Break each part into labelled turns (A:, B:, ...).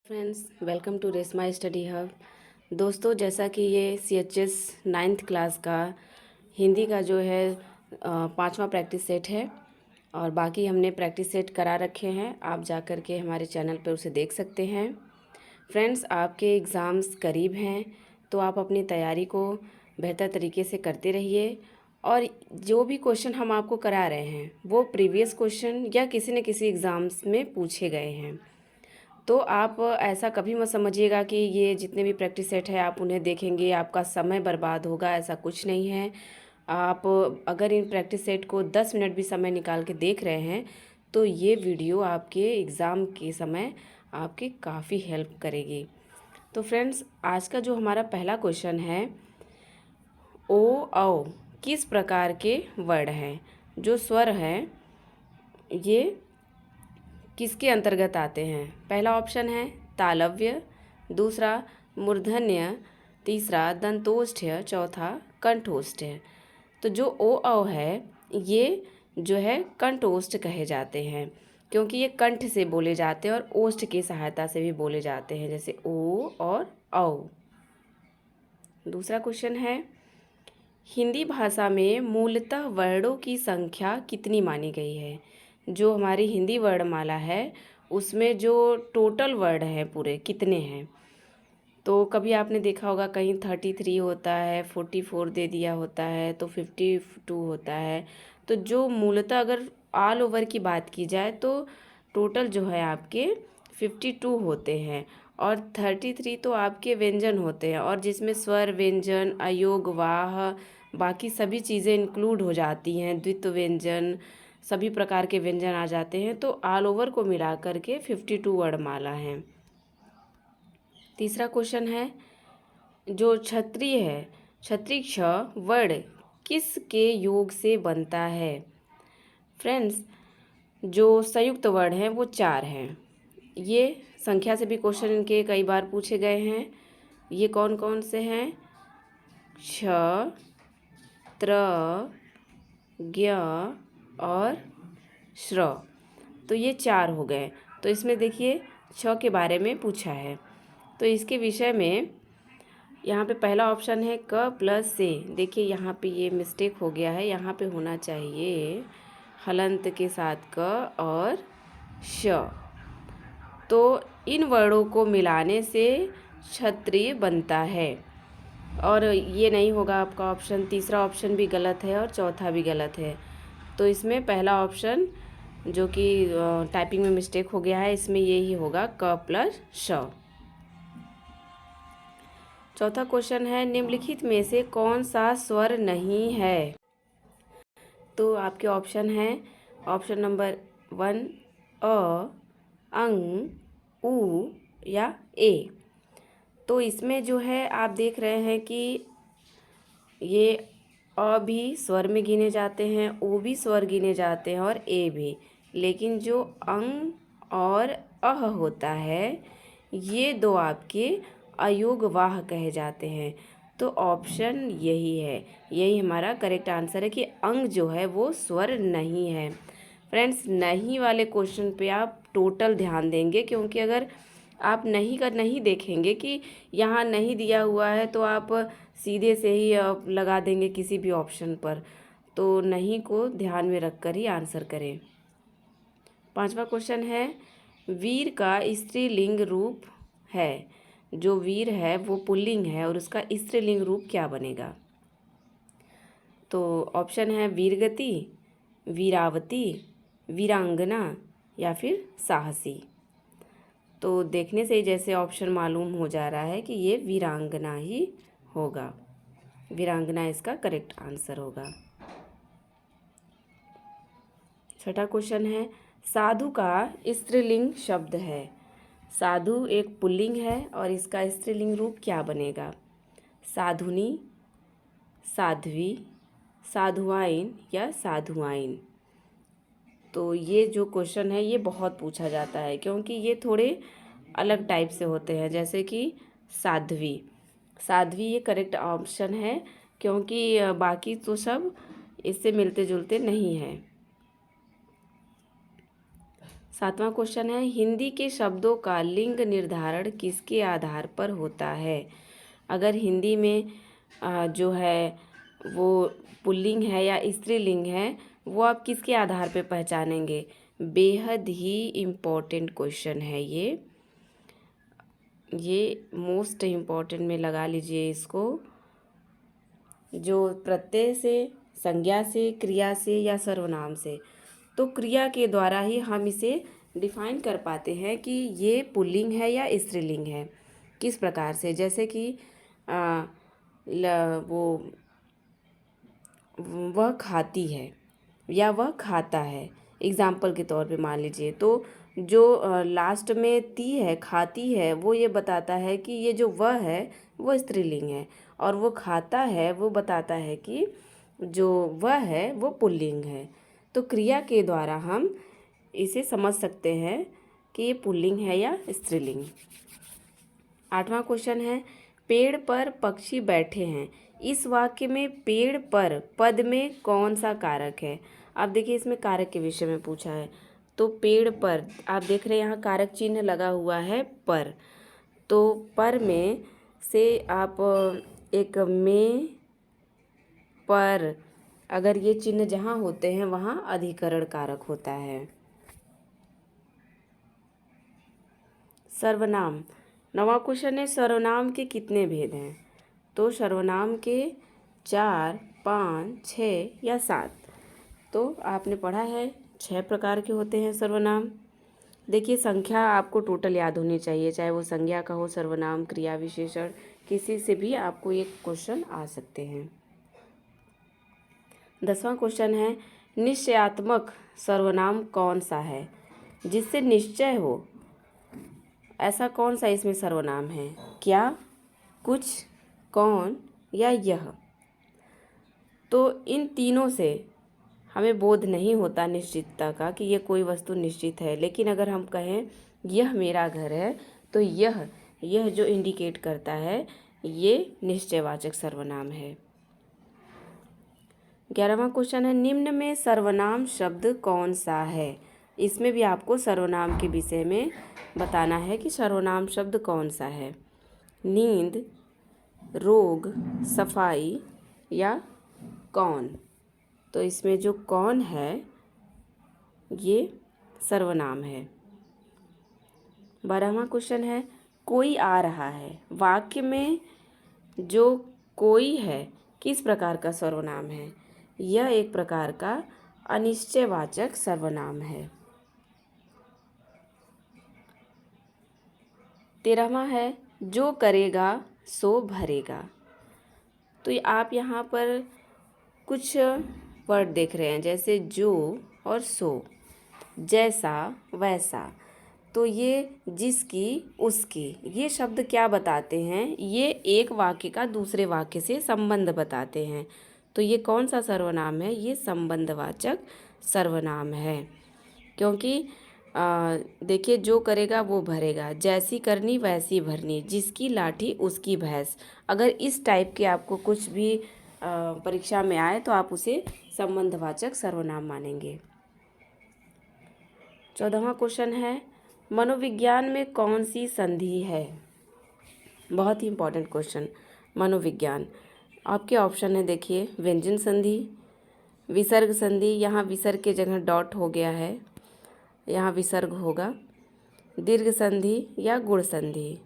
A: Friends, welcome to Reshma study hub. दोस्तों, जैसा कि ये CHS 9th क्लास का हिंदी का जो है पांचवा प्रैक्टिस सेट है और बाकी हमने प्रैक्टिस सेट करा रखे हैं। आप जा कर के हमारे चैनल पर उसे देख सकते हैं। फ्रेंड्स, आपके एग्ज़ाम्स करीब हैं तो आप अपनी तैयारी को बेहतर तरीके से करते रहिए और जो भी क्वेश्चन हम आपको करा रहे हैं वो प्रीवियस क्वेश्चन या किसी न किसी एग्ज़ाम्स में पूछे गए हैं। तो आप ऐसा कभी मत समझिएगा कि ये जितने भी प्रैक्टिस सेट है आप उन्हें देखेंगे आपका समय बर्बाद होगा, ऐसा कुछ नहीं है। आप अगर इन प्रैक्टिस सेट को 10 मिनट भी समय निकाल के देख रहे हैं तो ये वीडियो आपके एग्ज़ाम के समय आपकी काफ़ी हेल्प करेगी। तो फ्रेंड्स, आज का जो हमारा पहला क्वेश्चन है, ओ औ किस प्रकार के वर्ड हैं? जो स्वर हैं ये किसके अंतर्गत आते हैं? पहला ऑप्शन है तालव्य, दूसरा मूर्धन्य, तीसरा दंतोष्ठ्य, चौथा कंठोष्ठ्य। तो जो ओ औ है ये जो है कंठोष्ठ कहे जाते हैं क्योंकि ये कंठ से बोले जाते हैं और ओष्ठ की सहायता से भी बोले जाते हैं, जैसे ओ और औ। दूसरा क्वेश्चन है, हिंदी भाषा में मूलतः वर्णों की संख्या कितनी मानी गई है? जो हमारी हिंदी वर्णमाला है उसमें जो टोटल वर्ड हैं पूरे कितने हैं? तो कभी आपने देखा होगा कहीं 33 होता है, 44 दे दिया होता है, तो 52 होता है। तो जो मूलतः अगर ऑल ओवर की बात की जाए तो टोटल जो है आपके 52 होते हैं और 33 तो आपके व्यंजन होते हैं और जिसमें स्वर, व्यंजन, अयोग, वाह, बाकी सभी चीज़ें इंक्लूड हो जाती हैं, द्वित्व व्यंजन, सभी प्रकार के व्यंजन आ जाते हैं। तो ऑल ओवर को मिला करके 52 वर्णमाला हैं। तीसरा क्वेश्चन है, जो क्षत्रिय है, क्षत्रिय क्ष वर्ण किसके योग से बनता है? फ्रेंड्स, जो संयुक्त वर्ण हैं वो 4 हैं। ये संख्या से भी क्वेश्चन इनके कई बार पूछे गए हैं। ये कौन कौन से हैं? क्ष, त्र, ज्ञ और श्र। तो ये 4 हो गए। तो इसमें देखिए छ के बारे में पूछा है तो इसके विषय में यहाँ पे पहला ऑप्शन है क प्लस से। देखिए यहाँ पे ये मिस्टेक हो गया है, यहाँ पे होना चाहिए हलंत के साथ क और श। तो इन वर्णों को मिलाने से क्षत्रिय बनता है और ये नहीं होगा आपका ऑप्शन। तीसरा ऑप्शन भी गलत है और चौथा भी गलत है। तो इसमें पहला ऑप्शन जो कि टाइपिंग में मिस्टेक हो गया है, इसमें यही होगा क प्लस श। चौथा क्वेश्चन है, निम्नलिखित में से कौन सा स्वर नहीं है? तो आपके ऑप्शन है ऑप्शन नंबर 1 अ, अंग, उ या ए। तो इसमें जो है आप देख रहे हैं कि ये अ भी स्वर में गिने जाते हैं, ओ भी स्वर गिने जाते हैं और ए भी, लेकिन जो अंग और अह होता है ये दो आपके अयोग वाह कहे जाते हैं। तो ऑप्शन यही है, यही हमारा करेक्ट आंसर है कि अंग जो है वो स्वर नहीं है। फ्रेंड्स, नहीं वाले क्वेश्चन पे आप टोटल ध्यान देंगे क्योंकि अगर आप नहीं देखेंगे कि यहाँ नहीं दिया हुआ है तो आप सीधे से ही लगा देंगे किसी भी ऑप्शन पर। तो नहीं को ध्यान में रख कर ही आंसर करें। पांचवा क्वेश्चन है, वीर का स्त्रीलिंग रूप है। जो वीर है वो पुल्लिंग है और उसका स्त्रीलिंग रूप क्या बनेगा? तो ऑप्शन है वीरगति, वीरावती, वीरांगना या फिर साहसी। तो देखने से ही जैसे ऑप्शन मालूम हो जा रहा है कि ये वीरांगना ही होगा। वीरांगना इसका करेक्ट आंसर होगा। छठा क्वेश्चन है, साधु का स्त्रीलिंग शब्द है। साधु एक पुल्लिंग है और इसका स्त्रीलिंग रूप क्या बनेगा? साधुनी, साध्वी, साधुआइन या साधुआइन। तो ये जो क्वेश्चन है ये बहुत पूछा जाता है क्योंकि ये थोड़े अलग टाइप से होते हैं, जैसे कि साध्वी। साध्वी ये करेक्ट ऑप्शन है क्योंकि बाकी तो सब इससे मिलते जुलते नहीं हैं। 7वां क्वेश्चन है, हिंदी के शब्दों का लिंग निर्धारण किसके आधार पर होता है? अगर हिंदी में जो है वो पुल्लिंग है या स्त्रीलिंग है, वो आप किसके आधार पर पहचानेंगे? बेहद ही इम्पोर्टेंट क्वेश्चन है ये मोस्ट इम्पॉर्टेंट में लगा लीजिए इसको। जो प्रत्यय से, संज्ञा से, क्रिया से या सर्वनाम से, तो क्रिया के द्वारा ही हम इसे डिफाइन कर पाते हैं कि ये पुल्लिंग है या स्त्रीलिंग है। किस प्रकार से? जैसे कि वह खाती है या वह खाता है, एग्जाम्पल के तौर पे मान लीजिए। तो जो लास्ट में ती है, खाती है, वो ये बताता है कि ये जो वह है वो स्त्रीलिंग है, और वो खाता है वो बताता है कि जो वह है वो पुल्लिंग है। तो क्रिया के द्वारा हम इसे समझ सकते हैं कि ये पुल्लिंग है या स्त्रीलिंग। 8वां क्वेश्चन है, पेड़ पर पक्षी बैठे हैं। इस वाक्य में पेड़ पर पद में कौन सा कारक है? अब देखिए इसमें कारक के विषय में पूछा है। तो पेड़ पर आप देख रहे हैं यहाँ कारक चिन्ह लगा हुआ है पर। तो पर में से आप एक में, पर, अगर ये चिन्ह जहाँ होते हैं वहाँ अधिकरण कारक होता है। सर्वनाम। 9वां क्वेश्चन है, सर्वनाम के कितने भेद हैं? तो सर्वनाम के 4, 5, 6 या 7। तो आपने पढ़ा है 6 प्रकार के होते हैं सर्वनाम। देखिए संख्या आपको टोटल याद होनी चाहिए, चाहे वो संज्ञा का हो, सर्वनाम, क्रिया, विशेषण, किसी से भी आपको ये क्वेश्चन आ सकते हैं। 10वां क्वेश्चन है, निश्चयात्मक सर्वनाम कौन सा है? जिससे निश्चय हो, ऐसा कौन सा इसमें सर्वनाम है? क्या, कुछ, कौन या यह? तो इन तीनों से हमें बोध नहीं होता निश्चितता का कि ये कोई वस्तु निश्चित है। लेकिन अगर हम कहें यह मेरा घर है, तो यह जो इंडिकेट करता है ये निश्चयवाचक सर्वनाम है। 11वां क्वेश्चन है, निम्न में सर्वनाम शब्द कौन सा है? इसमें भी आपको सर्वनाम के विषय में बताना है कि सर्वनाम शब्द कौन सा है। नींद, रोग, सफाई या कौन? तो इसमें जो कौन है ये सर्वनाम है। 12वां क्वेश्चन है, कोई आ रहा है। वाक्य में जो कोई है किस प्रकार का सर्वनाम है? यह एक प्रकार का अनिश्चयवाचक सर्वनाम है। 13वां है, जो करेगा सो भरेगा। तो आप यहाँ पर कुछ वर्ड देख रहे हैं, जैसे जो और सो, जैसा, वैसा। तो ये जिसकी, उसकी, ये शब्द क्या बताते हैं? ये एक वाक्य का दूसरे वाक्य से संबंध बताते हैं। तो ये कौन सा सर्वनाम है? ये संबंधवाचक सर्वनाम है। क्योंकि देखिए, जो करेगा वो भरेगा, जैसी करनी वैसी भरनी, जिसकी लाठी उसकी भैंस। अगर इस टाइप के आपको कुछ भी परीक्षा में आए तो आप उसे संबंधवाचक सर्वनाम मानेंगे। 14वां क्वेश्चन है, मनोविज्ञान में कौन सी संधि है? बहुत ही इम्पोर्टेंट क्वेश्चन। मनोविज्ञान, आपके ऑप्शन है, देखिए, व्यंजन संधि, विसर्ग संधि, यहाँ विसर्ग के जगह डॉट हो गया है, यहाँ विसर्ग होगा, दीर्घ संधि या गुण संधि।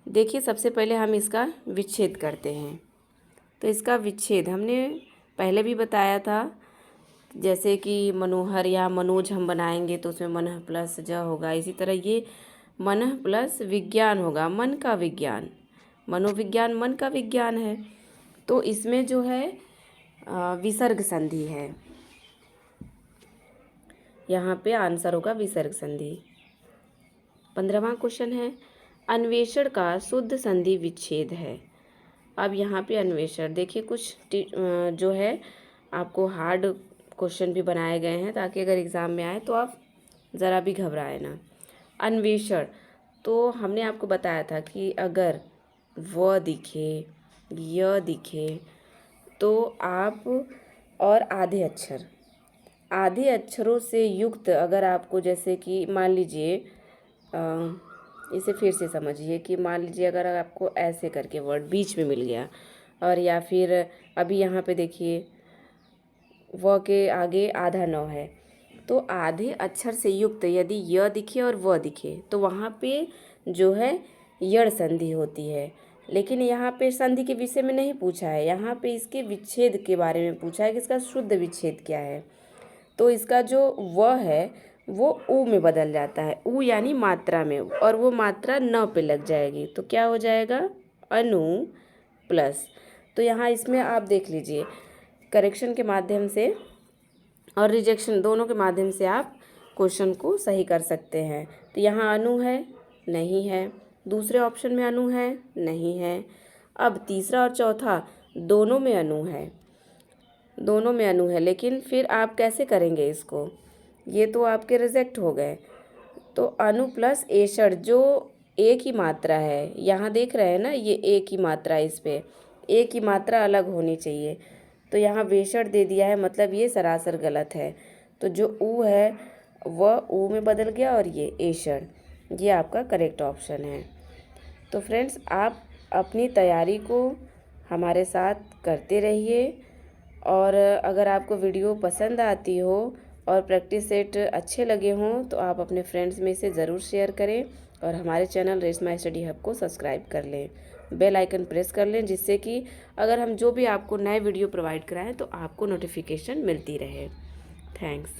A: देखिए सबसे पहले हम इसका विच्छेद करते हैं। तो इसका विच्छेद हमने पहले भी बताया था, जैसे कि मनोहर या मनोज हम बनाएंगे तो उसमें मनः प्लस ज होगा। इसी तरह ये मनः प्लस विज्ञान होगा, मन का विज्ञान। मनोविज्ञान मन का विज्ञान है, तो इसमें जो है विसर्ग संधि है। यहाँ पे आंसर होगा विसर्ग संधि। 15वां क्वेश्चन है, अन्वेषण का शुद्ध संधि विच्छेद है। अब यहाँ पे अन्वेषण, देखिए कुछ जो है आपको हार्ड क्वेश्चन भी बनाए गए हैं ताकि अगर एग्ज़ाम में आए तो आप ज़रा भी घबराए ना। अन्वेषण, तो हमने आपको बताया था कि अगर व दिखे, य दिखे, तो आप और आधे अक्षर आधे अक्षरों से युक्त अगर आपको, जैसे कि मान लीजिए इसे फिर से समझिए कि मान लीजिए अगर आपको ऐसे करके वर्ड बीच में मिल गया, और या फिर अभी यहाँ पे देखिए व के आगे आधा न है, तो आधे अक्षर से युक्त यदि य दिखे और व दिखे तो वहाँ पे जो है यड़ संधि होती है। लेकिन यहाँ पे संधि के विषय में नहीं पूछा है, यहाँ पे इसके विच्छेद के बारे में पूछा है कि इसका शुद्ध विच्छेद क्या है। तो इसका जो व है वो ऊ में बदल जाता है, ऊ यानी मात्रा में, और वो मात्रा न पे लग जाएगी तो क्या हो जाएगा, अनु प्लस। तो यहाँ इसमें आप देख लीजिए करेक्शन के माध्यम से और रिजेक्शन दोनों के माध्यम से आप क्वेश्चन को सही कर सकते हैं। तो यहाँ अनु है, नहीं है, दूसरे ऑप्शन में अनु है, नहीं है। अब तीसरा और चौथा दोनों में अनु है, दोनों में अनु है, लेकिन फिर आप कैसे करेंगे इसको, ये तो आपके रिजेक्ट हो गए। तो अनु प्लस एषण जो एक ही मात्रा है, यहाँ देख रहे हैं ना, ये एक ही मात्रा, इस पे एक ही मात्रा अलग होनी चाहिए, तो यहाँ वेषण दे दिया है, मतलब ये सरासर गलत है। तो जो ऊ है वह ऊ में बदल गया और ये एषण, ये आपका करेक्ट ऑप्शन है। तो फ्रेंड्स, आप अपनी तैयारी को हमारे साथ करते रहिए, और अगर आपको वीडियो पसंद आती हो और प्रैक्टिस सेट अच्छे लगे हों तो आप अपने फ्रेंड्स में इसे ज़रूर शेयर करें, और हमारे चैनल रेशमा स्टडी हब को सब्सक्राइब कर लें, बेल आइकन प्रेस कर लें, जिससे कि अगर हम जो भी आपको नए वीडियो प्रोवाइड कराएं तो आपको नोटिफिकेशन मिलती रहे। थैंक्स।